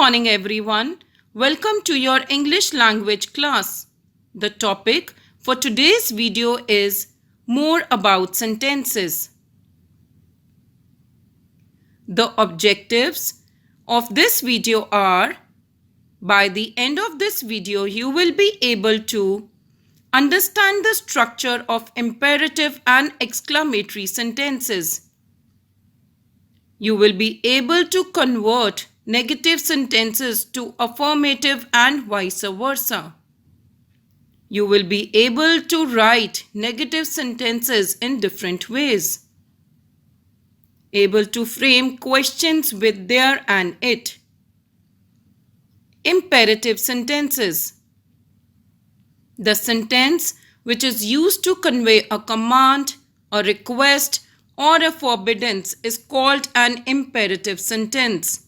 morning everyone. Welcome to your English language class. The topic for today's video is more about sentences. The objectives of this video are, by the end of this video you will be able to understand the structure of imperative and exclamatory sentences. You will be able to convert negative sentences to affirmative and vice versa. You will be able to write negative sentences in different ways. Able to frame questions with there and it. Imperative sentences. The sentence which is used to convey a command, a request, or a forbiddance is called an imperative sentence.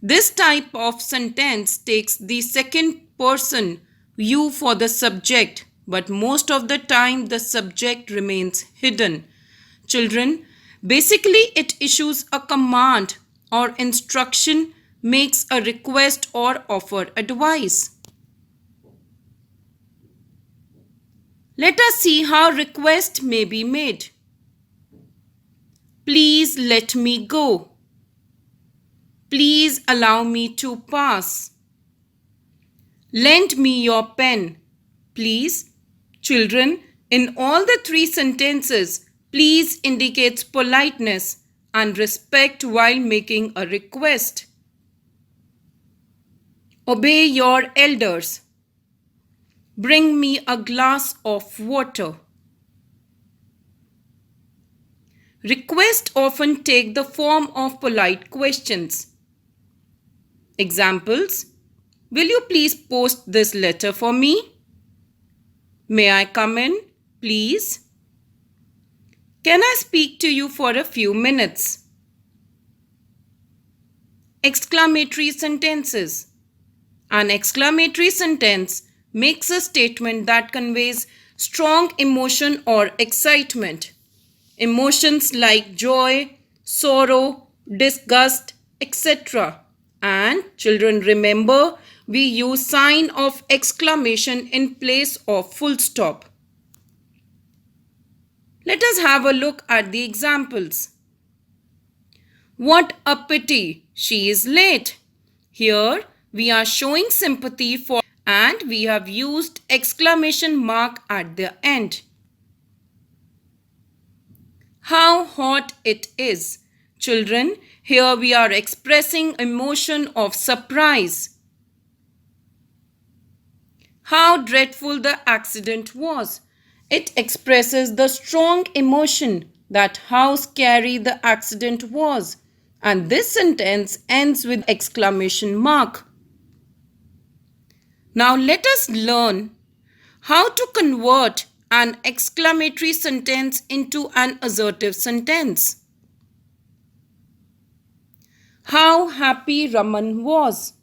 This type of sentence takes the second person you for the subject, but most of the time the subject remains hidden. Children, basically it issues a command or instruction, makes a request or offer advice. Let us see how request may be made. Please let me go. Please allow me to pass. Lend me your pen. Please. Children, in all the three sentences, please indicates politeness and respect while making a request. Obey your elders. Bring me a glass of water. Requests often take the form of polite questions. Examples: will you please post this letter for me? May I come in, please? Can I speak to you for a few minutes? Exclamatory sentences. An exclamatory sentence makes a statement that conveys strong emotion or excitement. Emotions like joy, sorrow, disgust, etc. And children, remember, we use sign of exclamation in place of full stop. Let us have a look at the examples. What a pity, she is late. Here we are showing sympathy for and we have used exclamation mark at the end. How hot it is. Children, here we are expressing emotion of surprise. How dreadful the accident was. It expresses the strong emotion that how scary the accident was. And this sentence ends with exclamation mark. Now let us learn how to convert an exclamatory sentence into an assertive sentence. How happy Raman was.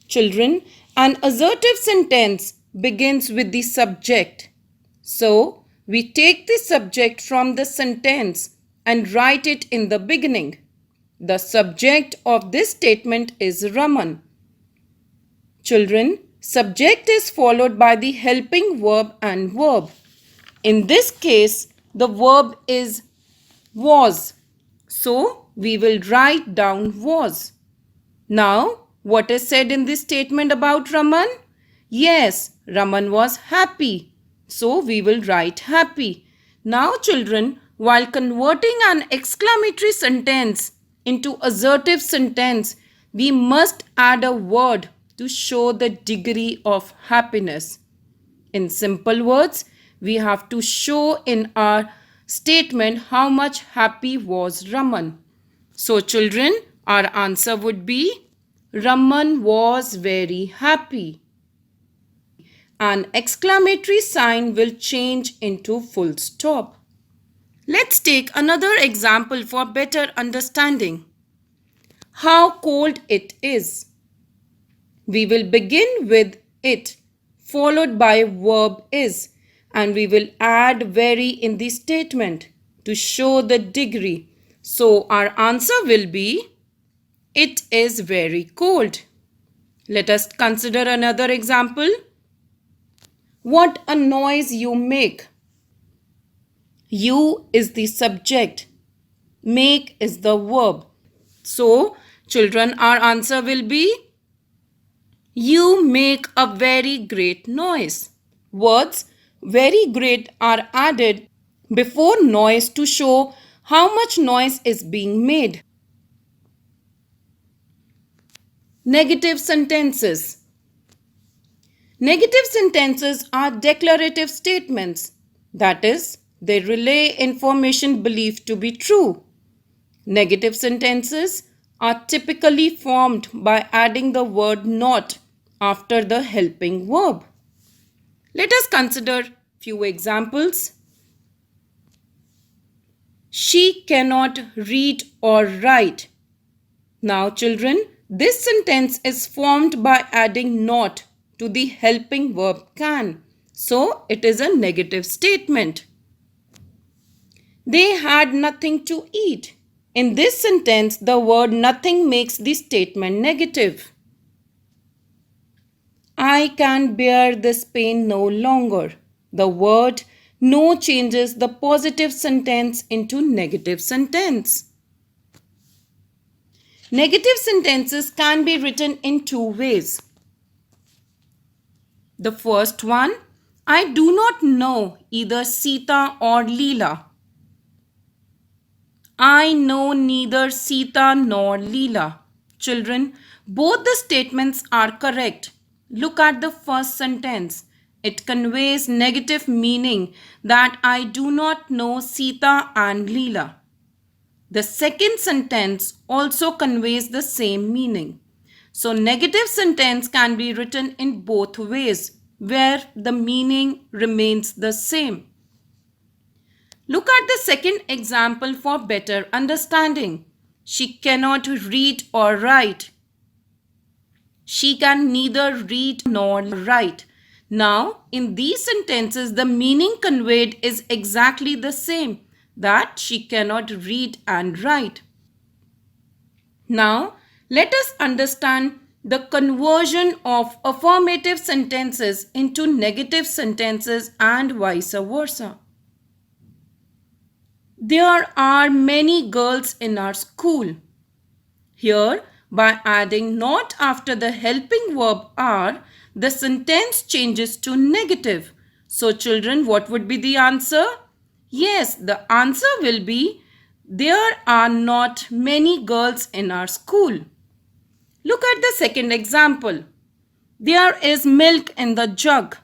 Children, an assertive sentence begins with the subject. So, we take the subject from the sentence and write it in the beginning. The subject of this statement is Raman. Children, subject is followed by the helping verb and verb. In this case, the verb is was. So, we will write down was. Now, what is said in this statement about Raman? Yes, Raman was happy. So, we will write happy. Now, children, while converting an exclamatory sentence into assertive sentence, we must add a word to show the degree of happiness. In simple words, we have to show in our statement how much happy was Raman. So children, our answer would be Raman was very happy. An exclamatory sign will change into full stop. Let's take another example for better understanding. How cold it is. We will begin with it, followed by verb is, and we will add very in the statement to show the degree. So our answer will be, it is very cold. Let us consider another example. What a noise you make. You is the subject. Make is the verb. So, children, our answer will be you make a very great noise. Words very great are added before noise to show how much noise is being made. Negative sentences. Negative sentences are declarative statements. That is, they relay information believed to be true. Negative sentences are typically formed by adding the word not after the helping verb. Let us consider few examples. She cannot read or write. Now, children, this sentence is formed by adding not to the helping verb can. So, it is a negative statement. They had nothing to eat. In this sentence, the word nothing makes the statement negative. I can bear this pain no longer. The word no changes the positive sentence into negative sentence. Negative sentences can be written in two ways. The first one, I do not know either Sita or Leela. I know neither Sita nor Leela. Children, both the statements are correct. Look at the first sentence. It conveys negative meaning that I do not know Sita and Leela. The second sentence also conveys the same meaning. So, negative sentence can be written in both ways, where the meaning remains the same. Look at the second example for better understanding. She cannot read or write. She can neither read nor write. Now, in these sentences, the meaning conveyed is exactly the same, that she cannot read and write. Now, let us understand the conversion of affirmative sentences into negative sentences and vice versa. There are many girls in our school. Here, by adding not after the helping verb are, the sentence changes to negative. So, children, what would be the answer? Yes, the answer will be there are not many girls in our school. Look at the second example. There is milk in the jug.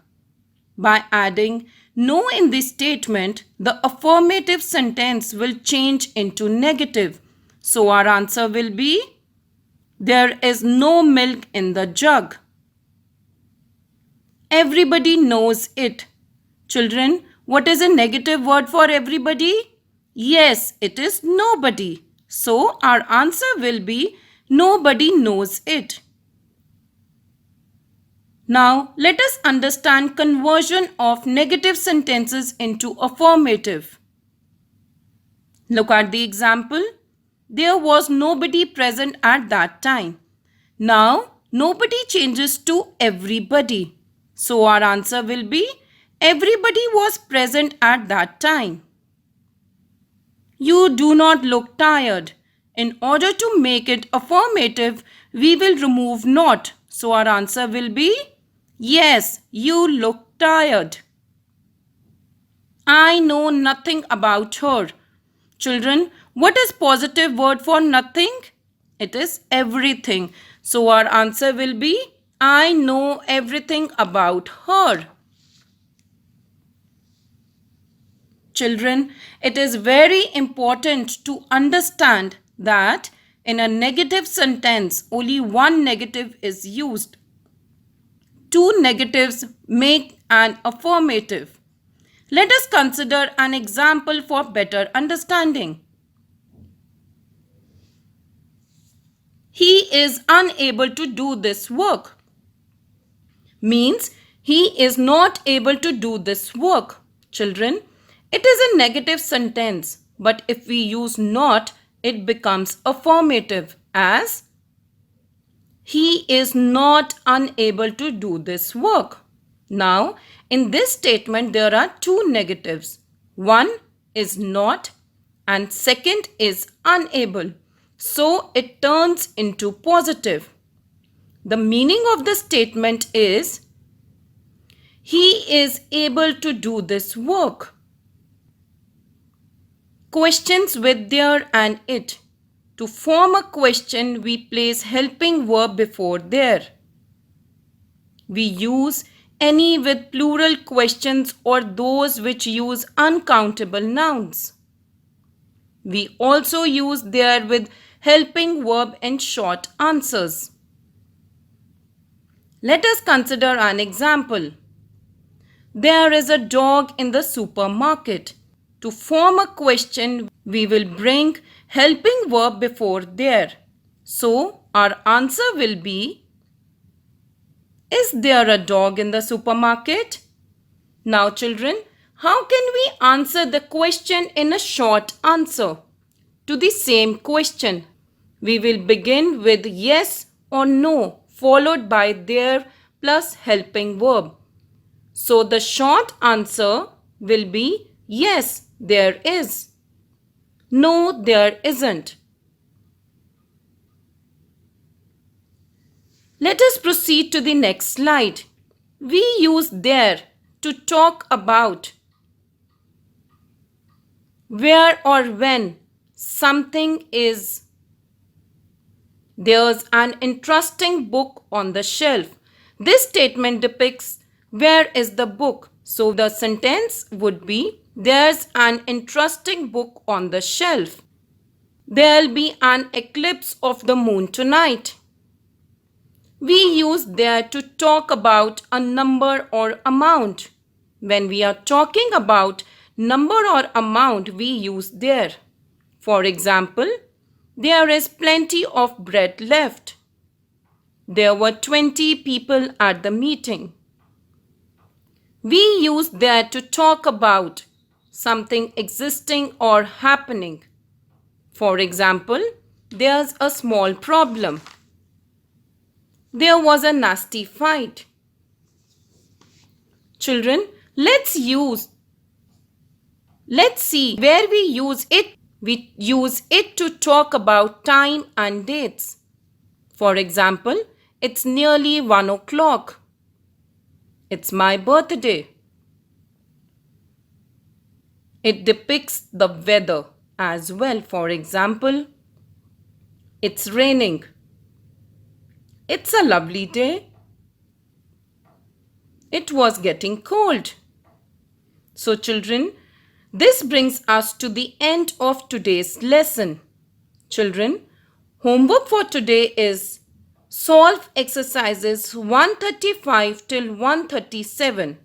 By adding no in this statement, the affirmative sentence will change into negative. So our answer will be there is no milk in the jug. Everybody knows it. Children, what is a negative word for everybody? Yes, it is nobody. So our answer will be nobody knows it. Now, let us understand conversion of negative sentences into affirmative. Look at the example. There was nobody present at that time. Now, nobody changes to everybody. So, our answer will be everybody was present at that time. You do not look tired. In order to make it affirmative, we will remove not. So, our answer will be yes, you look tired. I know nothing about her. Children, what is positive word for nothing? It is everything. So our answer will be I know everything about her. Children, it is very important to understand that in a negative sentence, only one negative is used. Two negatives make an affirmative. Let us consider an example for better understanding. He is unable to do this work. Means he is not able to do this work. Children, it is a negative sentence, but if we use not, it becomes affirmative as He is not unable to do this work. Now, in this statement, there are two negatives. One is not and second is unable. So, it turns into positive. The meaning of the statement is, he is able to do this work. Questions with there and it. To form a question, we place helping verb before there. We use any with plural questions or those which use uncountable nouns. We also use there with helping verb in short answers. Let us consider an example. There is a dog in the supermarket. To form a question, we will bring helping verb before there. So, our answer will be, is there a dog in the supermarket? Now, children, how can we answer the question in a short answer to the same question? We will begin with yes or no followed by there plus helping verb. So, the short answer will be yes, there is. No, there isn't. Let us proceed to the next slide. We use there to talk about where or when something is. There's an interesting book on the shelf. This statement depicts where is the book. So the sentence would be, there's an interesting book on the shelf. There'll be an eclipse of the moon tonight. We use there to talk about a number or amount. When we are talking about number or amount, we use there. For example, there is plenty of bread left. There were 20 people at the meeting. We use there to talk about something existing or happening. For example, there's a small problem. There was a nasty fight. Children, let's see where we use it. We use it to talk about time and dates. For example, it's nearly 1 o'clock. It's my birthday. It depicts the weather as well. For example, it's raining. It's a lovely day. It was getting cold. So children, this brings us to the end of today's lesson. Children, homework for today is solve exercises 135 till 137.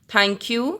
Thank you.